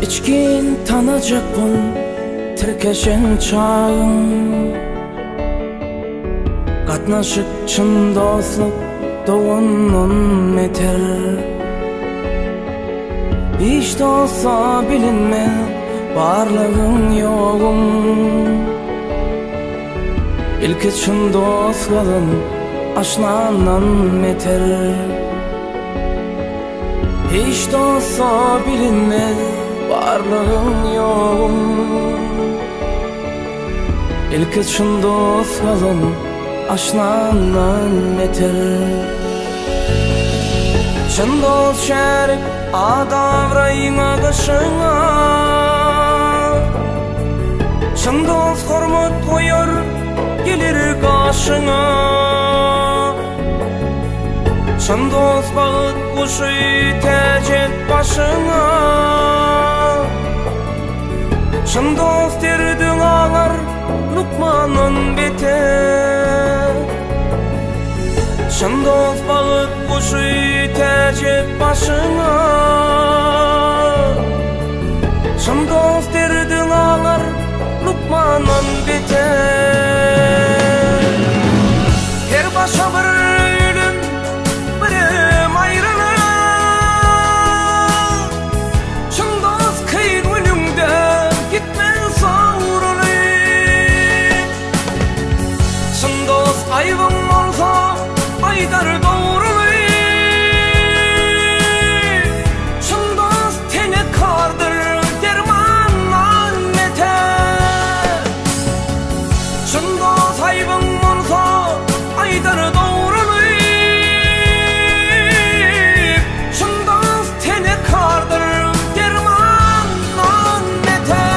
İçkin tanacakpın tirkeşen çağın, katnaşık çın dostluk doğunun meter. Hiç de olsa bilinme varlığın yoğun, İlki çın dost kalın aşnanan meter. Hiç de olsa bilinme varlığın yoğun, İlki çın dost kalın aşnanan meter. Çın dost şerik adavrayın ağışına, çın dost hormat koyar gelir karşına. Çın dost bağıt kuşu tecet başına, çın dost derdin ağlar Lukman'ın beter. Çın dost bağıt kuşu tecet başına, çın dost derdin ağlar Lukman'ın beter. Her başa bir ölüm, birim ayrılık, çın dost kıyın ölümde gitme savrulup. Çın dost ayvın olsa aydar doğrulup, çın dost tene kardır dermanlan meter. Çın dost ayvın olsa aydar doğrulup, çın dost tene kardır dermanlan meter.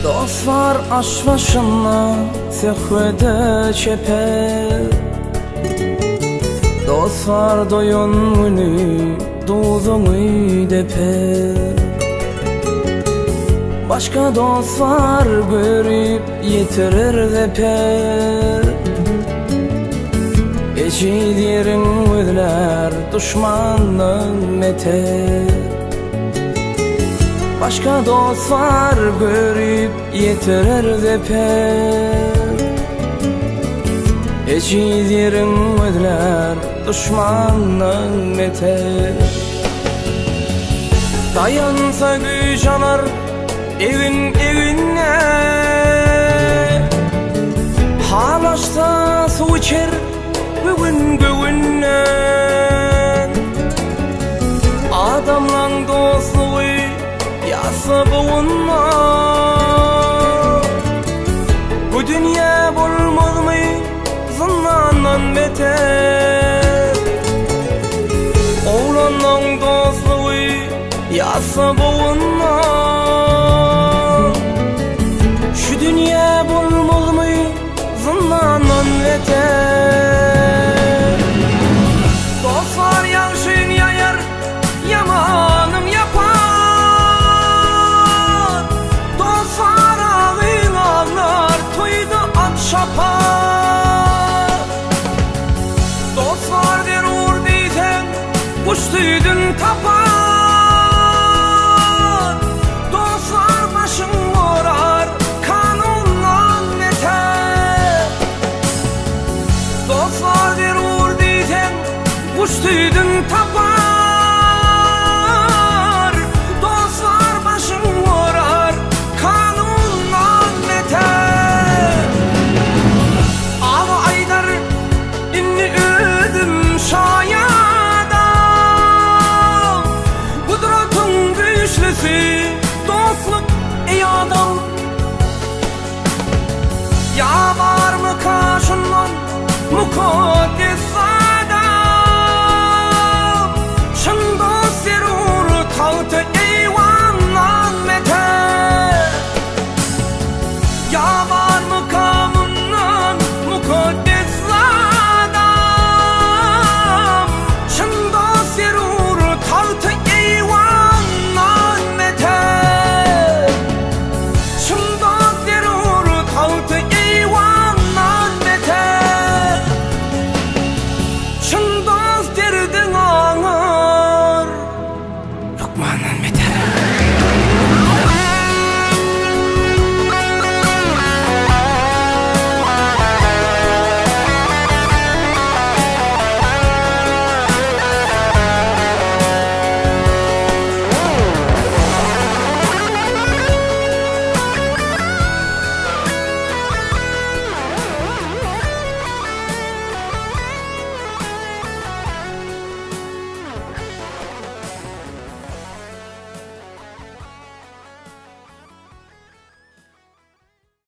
Dost var aş başına sehvede çeper, dost var doyun günü duzunu deper. Başka dost var görüp yitirir deper, geçidirin özler düşmanın meter. Başka dost var görüp yitirir deper, geçidirin özler düşmanın meter. Dayansa güç anar evin evine, halaşsa su içer bugün göğünden. Adamlan dostluğu yasa boğunma, bu dünya bulmaz mı zınnanan beter. Oğlanın dostluğu yasa boğunma, şu dünya bulmaz mı zınnanan beter. Dostlar yanşın yayar, yamanım yapar, dostlar ağın ağlar toydu at şapar. Dostlar der uğur değil kuş tüydün tapar. Dostlar başın morar, kanundan beter. Dostlar bir uğur diyten kuş tüydün